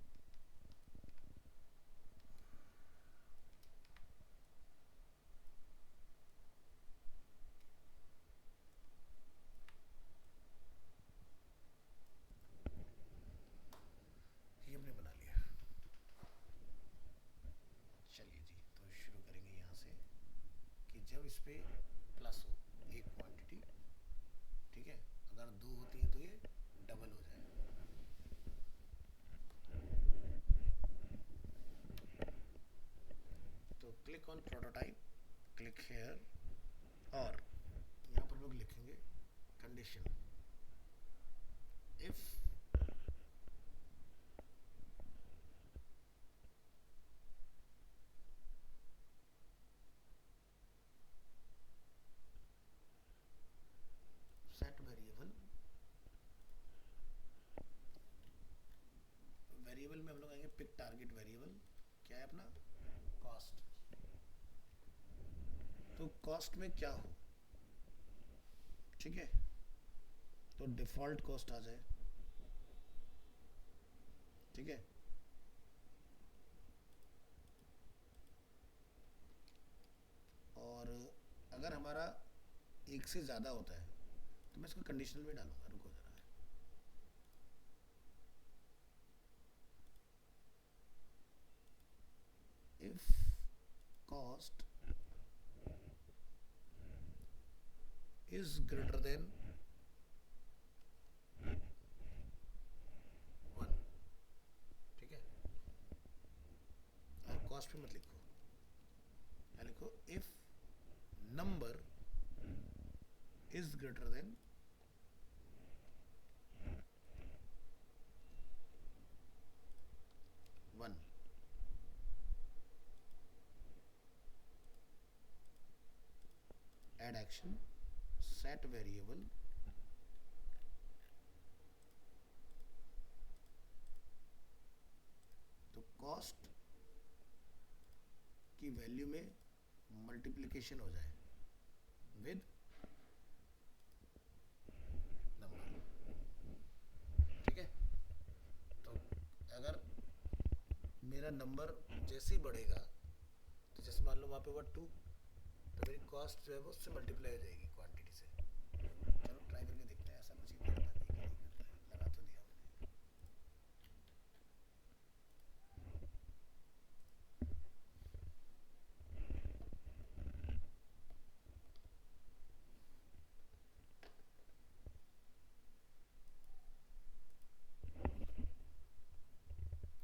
S1: प्रोटोटाइप, क्लिक हेयर, और यहाँ पर लोग लिखेंगे condition if set variable, variable में हम लोग आएंगे पिक टारगेट वेरिएबल, क्या है अपना कॉस्ट। तो कॉस्ट में क्या हो, ठीक है, तो डिफॉल्ट कॉस्ट आ जाए, ठीक है। और अगर हमारा एक से ज़्यादा होता है तो मैं इसको कंडीशनल में डालूंगा, रुको जरा। If cost is greater than 1, ठीक है। और कॉस्ट पे मत लिखो, या लिखो if number is greater than 1। Add action set variable तो कॉस्ट की वैल्यू में मल्टीप्लिकेशन हो जाए विद नंबर, ठीक है। तो अगर मेरा नंबर जैसे ही बढ़ेगा, तो जैसे मान लो वहाँ पे हुआ 2, तो मेरी कॉस्ट जो है वो उससे मल्टीप्लाई हो जाएगी क्वांटिटी से। चलो ट्राई करके देखते हैं, ऐसा कुछ ही करता है कि नहीं करता है, लगा तो दिया मैंने।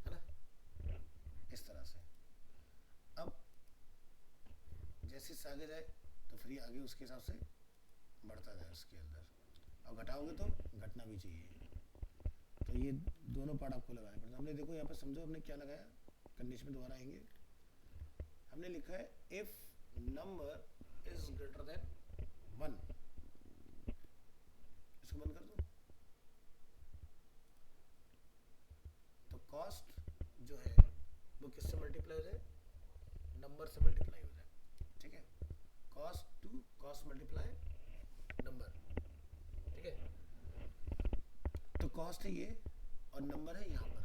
S1: है ना, इस तरह से। अब जैसे ही आगे जाए तो फिर ये आगे उसके हिसाब से बढ़ता जाए उसके अंदर, अब घटाओगे तो घटना भी चाहिए। तो ये दोनों पार्ट आपको लगाने पड़ते हैं। हमने देखो यहाँ पर समझो हमने क्या लगाया, कंडीशन में दोबारा आएंगे, हमने लिखा है if number is greater than 1, इसको बंद कर दो। तो कॉस्ट जो है वो किससे मल्टीप्लाई हो जाए, नंबर से मल्टीप्लाई हो जाए, ठीक है। Cost to cost multiply number, ठीक है। तो कॉस्ट है ये और नंबर है यहाँ पर,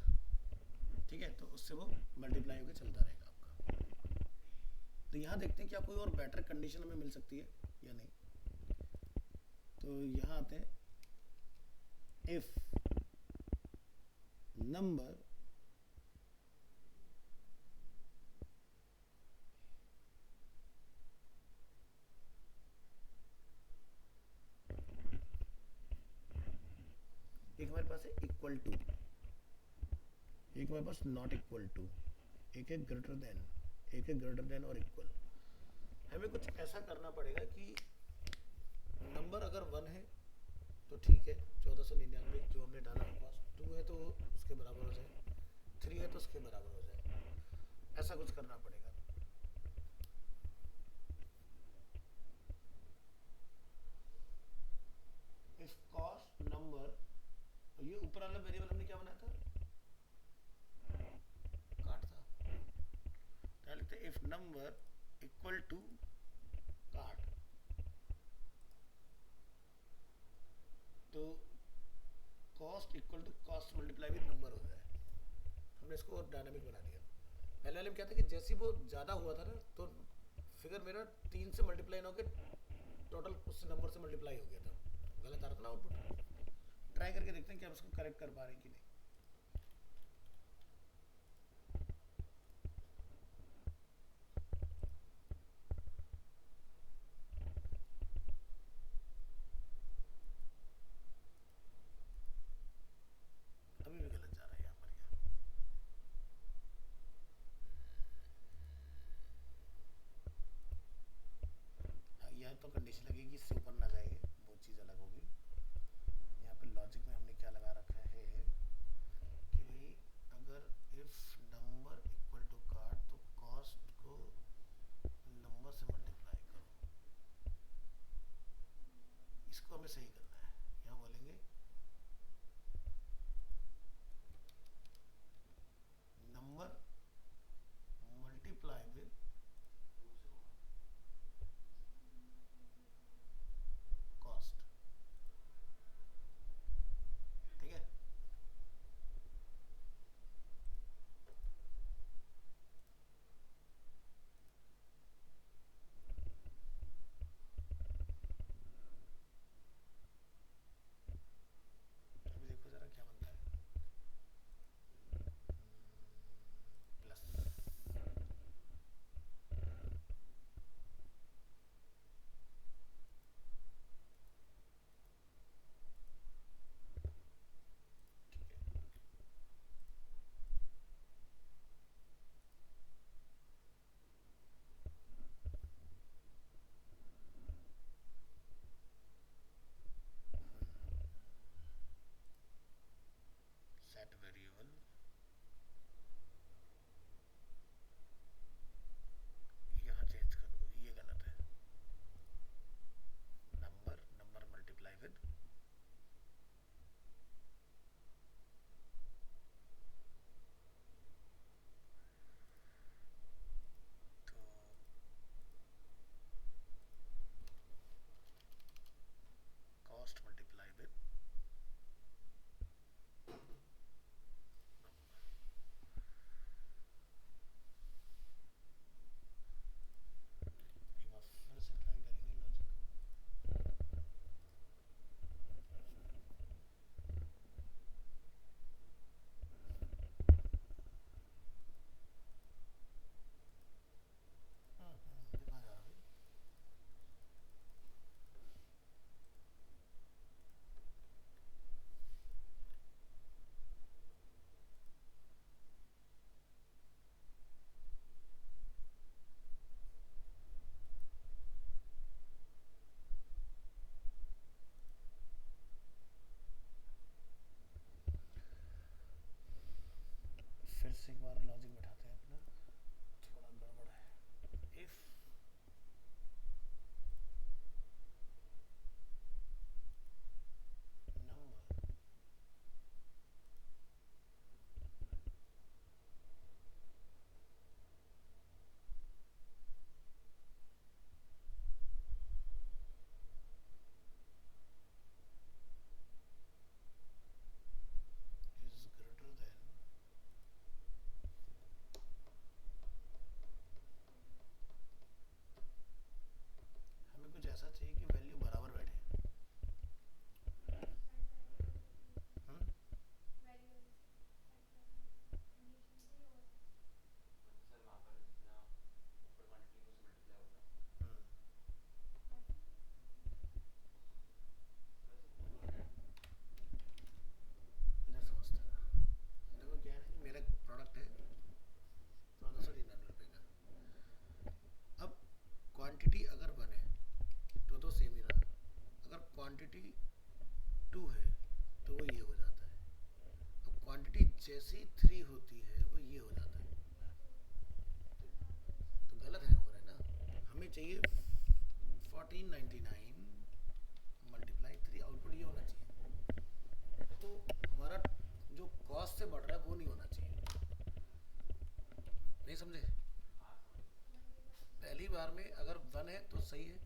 S1: ठीक है, तो उससे वो मल्टीप्लाई होकर चलता रहेगा आपका। तो यहाँ देखते हैं क्या कोई और बेटर कंडीशन हमें मिल सकती है या नहीं। तो यहाँ आते हैं, इफ नंबर एक हमारे पास है इक्वल टू, एक हमारे पास नॉट इक्वल टू, एक है ग्रेटर देन, एक है ग्रेटर देन और इक्वल। हमें कुछ ऐसा करना पड़ेगा कि नंबर अगर 1 है तो ठीक है, 1499 जो हमने डाला कॉस्ट, 2 है तो उसके बराबर हो जाए, 3 है तो उसके बराबर हो जाए, ऐसा कुछ करना पड़ेगा। इफ कॉस्ट नंबर, ये ऊपर वाला वेरिएबल हमने क्या बनाया था, काट था, क्या लिखते हैं, if number equal to cost, तो cost equal to cost multiply with number हो जाए। हमने इसको और डायनामिक बना दिया। पहले वाले में क्या था कि जैसे वो ज़्यादा हुआ था ना, तो फिगर मेरा 3 से मल्टीप्लाई ना होकर टोटल उस नंबर से मल्टीप्लाई हो गया था, गलत आ रहा था ना आउटपुट। ट्राई करके देखते हैं कि हम इसको करेक्ट कर पा रहे हैं कि नहीं। अभी भी गलत जा रहा है यहाँ पर, तो कंडीशन लगेगी इससे ऊपर ना जाए, वो चीज़ अलग होगी। यहाँ पे लॉजिक में हमने क्या लगा रखा है कि भाई अगर if number equal to card तो कॉस्ट को नंबर से मल्टीप्लाई करो, इसको हमें सही करना है। यहाँ बोलेंगे नंबर मल्टीप्लाई विद कॉस्ट, ठीक है। अभी देखो जरा क्या बनता है, प्लस ठीक है। सेट वेरिएबल, यहाँ चेंज कर दो, ये गलत है। नंबर मल्टीप्लाई विद तो कॉस्ट मल्टीप्लाई विद एक बार फिर से ट्राई करेंगे लॉजिक। दिखा जा रहा है। फिर से एक बार लॉजिक बैठाते हैं अपना, थोड़ा गड़बड़ है। If number is greater then, हमें कुछ ऐसा चाहिए कि वैल्यू बराबर बैठे। हम्म? हम्म, इधर समझते हैं। देखो क्या है ना कि मेरा प्रोडक्ट है 1499 रुपये का। अब क्वांटिटी अगर बने तो सेम ही रहा, अगर क्वांटिटी 2 है तो वो ये हो जाता है। अब क्वांटिटी जैसी 3 होती है वो ये हो जाता है, तो गलत है, हो रहा है ना। हमें चाहिए 1499 मल्टीप्लाई 3, आउटपुट ये होना चाहिए। तो हमारा जो कॉस्ट से बढ़ रहा है वो नहीं होना चाहिए। नहीं समझे? पहली बार में अगर 1 है तो सही है,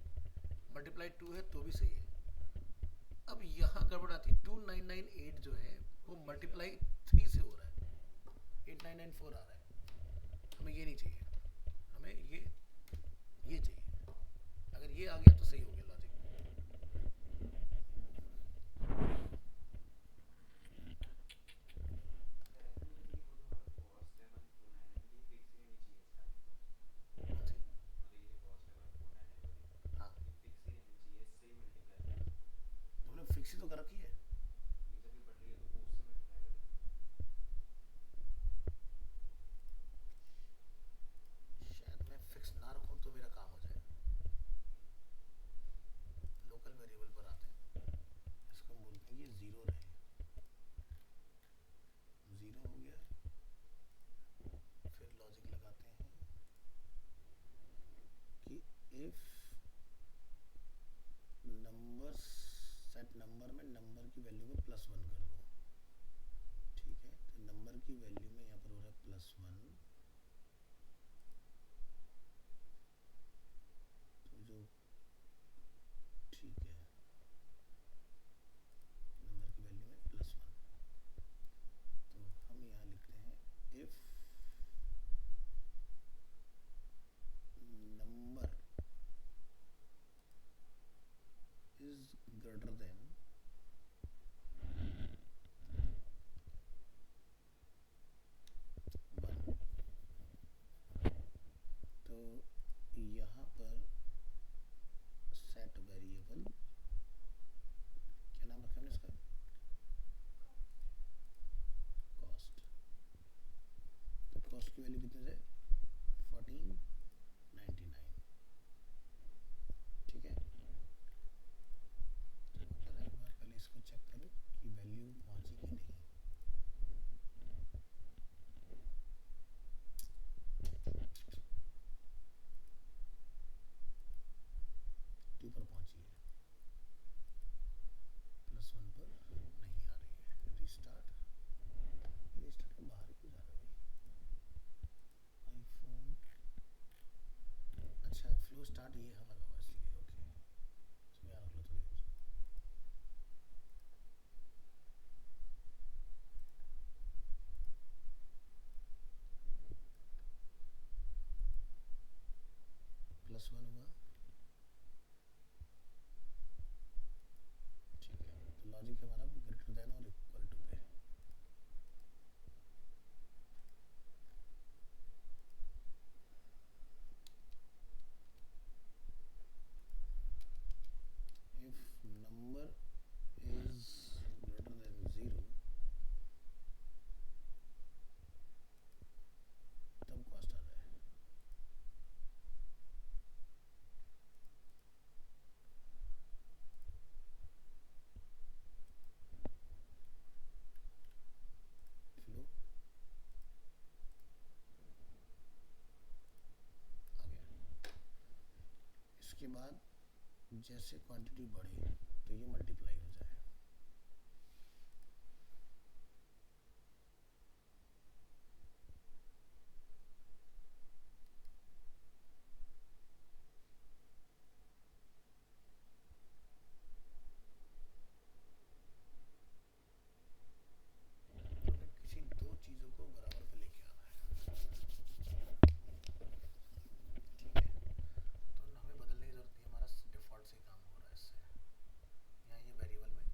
S1: मल्टीप्लाई 2 है तो भी सही है। अब यहाँ गड़बड़ आती है, 2998 जो है वो मल्टीप्लाई 3 से हो रहा है, 8994 आ रहा है। हमें ये नहीं चाहिए, हमें ये चाहिए। अगर ये आ गया तो सही हो गया लॉजिक। हाँ, तुमने फिक्स ही तो कर रखी है। शायद मैं फिक्स ना रखूं तो मेरा काम हो जाए। नंबर में नंबर की वैल्यू में +1 कर दो, ठीक है। तो नंबर की वैल्यू में यहाँ पर हो रहा है +1, तो जो ठीक है नंबर की वैल्यू में +1, तो हम यहाँ लिखते हैं if number is greater then तो यहाँ पर सेट वेरिएबल, क्या नाम रखा हमने इसका, कॉस्ट। तो कॉस्ट की वैल्यू कितने से 1499, ठीक है। तो एक बार पहले इसको चेक करो कि वैल्यू पहुंची कि नहीं। टू पर पहुंची है, +1 पर नहीं आ रही है। रीस्टार्ट के बाहर क्यों जा रहा है भाई आईफोन, अच्छा फ्लो स्टार्ट ये यहाँ लगा हुआ इसलिए, ओके। इसको यहाँ रख लो थोड़ी देर। +1 हुआ, ठीक है। तो लॉजिक हमारा ग्रेटर देन और इक्वल टू पे, if number is greater then 0 तब कॉस्ट आ जाए। फ्लो आ गया। इसके बाद जैसे क्वांटिटी बढ़े तो ये मल्टीप्लाई हो जाए, किसी दो चीज़ों को बराबर पे लेके आना है, ठीक है। तो हमें बदलने की जरूरत नहीं है, हमारा डिफ़ॉल्ट से काम हो रहा है इससे। यहाँ ये वेरिएबल में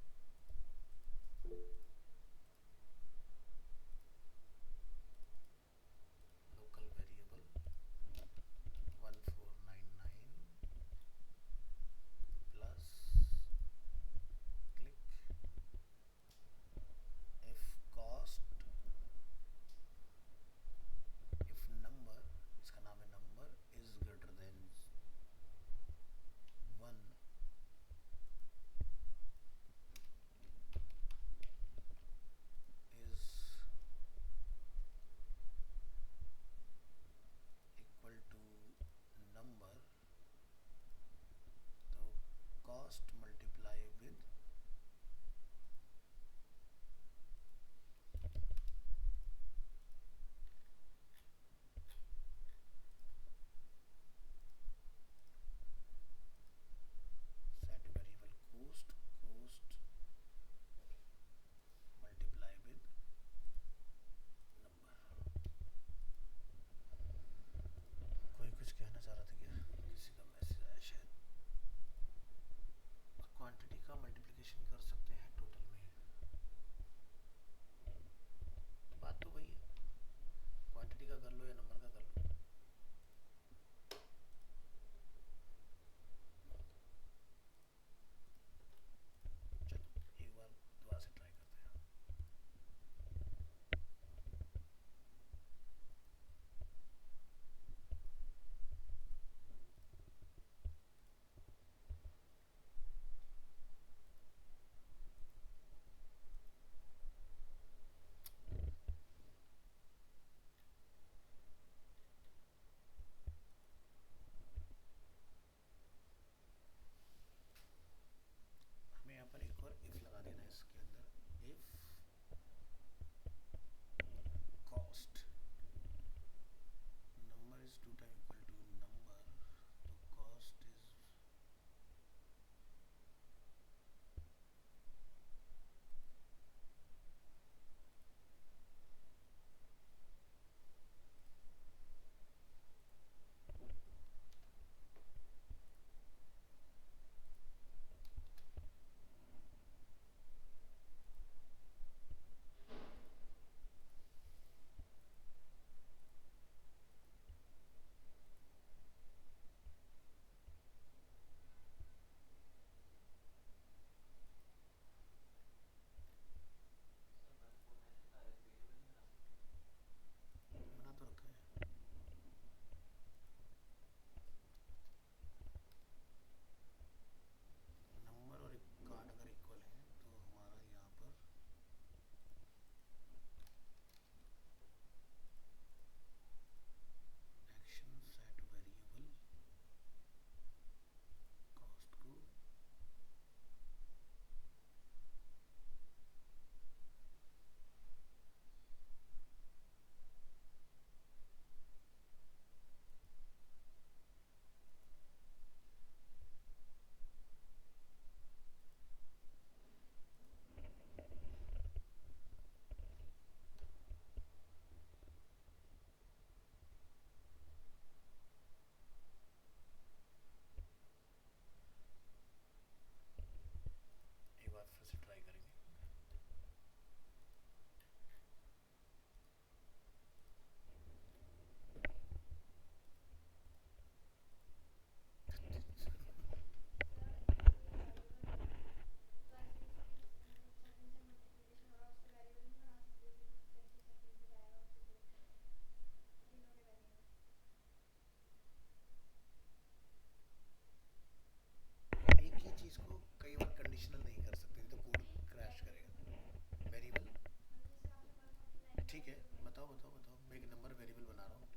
S1: बताओ बताओ बताओ, मैं एक नंबर वेरिएबल बना रहा हूँ।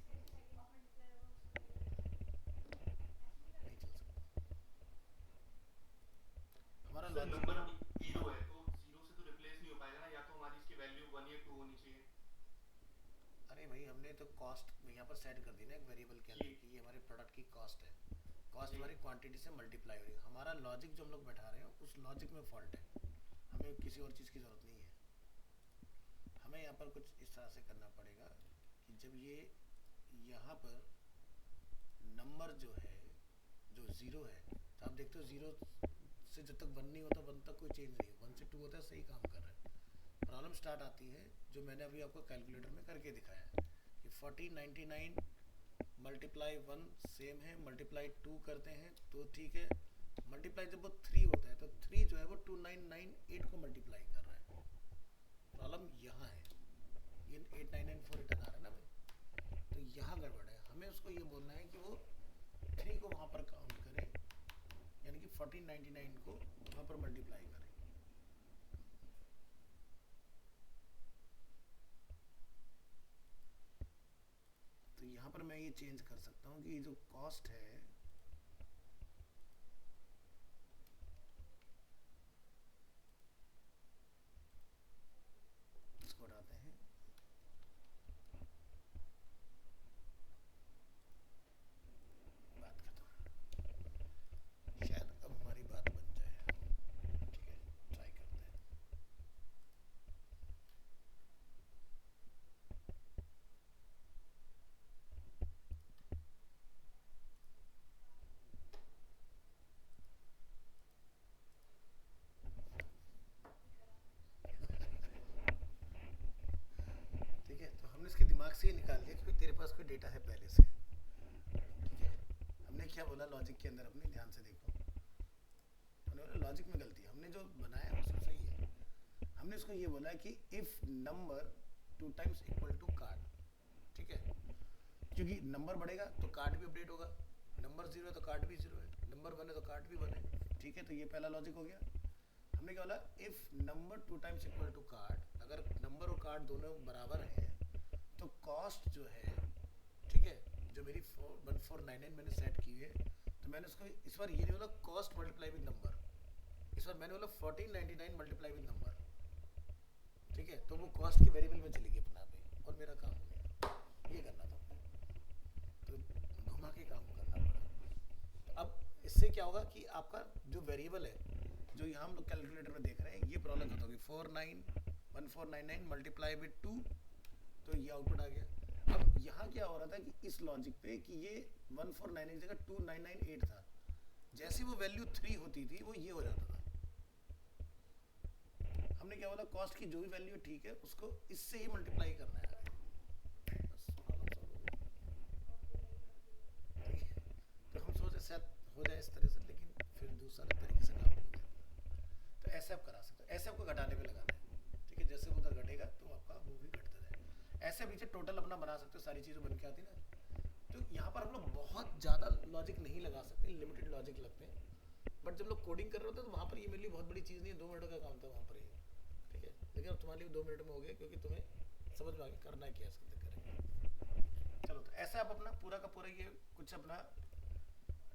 S1: नहीं चल सकता हमारा
S2: सर
S1: लॉजिक।
S2: नंबर अभी जीरो है तो जीरो से तो रिप्लेस नहीं हो पाएगा ना, या तो हमारी इसकी वैल्यू वन या टू होनी चाहिए।
S1: अरे भाई हमने तो कॉस्ट यहाँ पर सेट कर दी ना एक वेरिएबल के
S2: जी
S1: अंदर कि ये हमारे प्रोडक्ट की कॉस्ट है। कॉस्ट
S2: जी
S1: हमारी क्वांटिटी से मल्टीप्लाई हो रही है। हमारा लॉजिक जो हम लोग बैठा रहे हैं उस लॉजिक में फॉल्ट है। हमें किसी और चीज़ की ज़रूरत नहीं है। हमें यहाँ पर कुछ इस तरह से करना पड़ेगा कि जब ये यहाँ पर नंबर जो है, जो ज़ीरो है, तो आप देखते हो ज़ीरो से जब तक वन नहीं होता, वन तक कोई चेंज नहीं है, वन से टू होता है, सही काम कर रहा है। प्रॉब्लम स्टार्ट आती है जो मैंने अभी आपको कैलकुलेटर में करके दिखाया है कि 1499 मल्टीप्लाई वन सेम है, मल्टीप्लाई टू करते हैं तो ठीक है, मल्टीप्लाई जब वो थ्री होता है तो थ्री जो है वो 2998 को मल्टीप्लाई कर रहा है। प्रॉब्लम यहाँ है, ये 8994 रिटर्न आ रहा है ना भाई, तो यहाँ गड़बड़ है। हमें उसको ये बोलना है कि वो थ्री को वहाँ पर काउंट करें, यानी कि 1499 को वहाँ पर मल्टीप्लाई करें। तो यहाँ पर मैं ये चेंज कर सकता हूँ कि जो कॉस्ट है इसको हटाते हैं, बात खत्म। शायद अब हमारी बात बन जाए। ठीक है, ट्राई करते हैं। ठीक है, तो हमने इसके दिमाग से ये निकाल लिया कि तेरे पास कोई डेटा है पहले से। ठीक है, हमने क्या बोला लॉजिक के अंदर, अपने ध्यान से देखो, हमने बोला लॉजिक में गलती है, हमने जो बनाया वो सब सही है। हमने इसको ये बोला कि if number two times equal to card. ठीक है, क्योंकि नंबर बढ़ेगा तो कार्ड भी अपडेट होगा, नंबर जीरो है तो कार्ड भी जीरो है, नंबर वन है तो कार्ड भी वन है। ठीक है, तो ये पहला लॉजिक हो गया। हमने क्या बोला, if number two times equal to card, अगर नंबर और कार्ड दोनों बराबर हैं तो कॉस्ट जो है, ठीक है, जो मेरी 1499 मैंने सेट की है, तो मैंने उसको इस बार ये नहीं बोला कॉस्ट मल्टीप्लाई विद नंबर, इस बार मैंने बोला 1499 मल्टीप्लाई विद नंबर। ठीक है, तो वो कॉस्ट की वेरिएबल में चली गई अपना पे और मेरा काम हो गया। ये करना था, तो घुमा के काम करना पड़ा। तो अब इससे क्या होगा कि आपका जो वेरिएबल है, जो यहाँ हम लोग कैलकुलेटर में देख रहे हैं, ये प्रॉब्लम खत्म होगी। 1499 मल्टीप्लाई विद टू, तो ये आउटपुट आ गया। अब यहाँ क्या हो रहा था कि इस लॉजिक पे कि ये 1499 की जगह 2998 था, जैसे वो वैल्यू 3 होती थी वो ये हो जाता था। हमने क्या बोला, कॉस्ट की जो भी वैल्यू ठीक है उसको इससे ही मल्टीप्लाई करना है। बस प्रॉब्लम सॉल्व हो गई। ठीक है, तो हम सोचे शायद हो जाए इस तरह से, लेकिन फिर दूसरा तरीके से काम हो गया। तो ऐसे आप करा सकते हो, ऐसे आपको घटाने पे लगाना है। ठीक है, जैसे उधर घटेगा तो आपका वो भी घटता जाएगा। ऐसे पीछे टोटल अपना बना सकते हो, सारी चीज़ें बन के आती ना। तो यहाँ पर हम लोग बहुत ज़्यादा लॉजिक नहीं लगा सकते, लिमिटेड लॉजिक लगते हैं। बट जब लोग कोडिंग कर रहे होते हैं तो वहाँ पर ये मेरे लिए बहुत बड़ी चीज़ नहीं है, 2 मिनट का काम था वहाँ पर ही। ठीक है, लेकिन अब तुम्हारे लिए 2 मिनट में हो गया क्योंकि तुम्हें समझ में आ गया करना है क्या इसके अंदर करेंगे। चलो, तो ऐसे आप अपना पूरा का पूरा ये कुछ अपना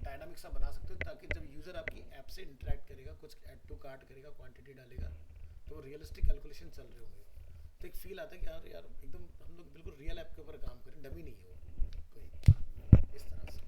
S1: डायनामिक सा बना सकते हो, ताकि जब यूज़र आपकी ऐप से इंटरेक्ट करेगा, कुछ ऐड टू कार्ट करेगा, क्वांटिटी डालेगा, तो रियलिस्टिक कैलकुलेशन चल रहे होंगे, तो एक फील आता है कि यार यार एकदम हम लोग बिल्कुल रियल ऐप के ऊपर काम करें, डमी नहीं है वो कोई, इस तरह से।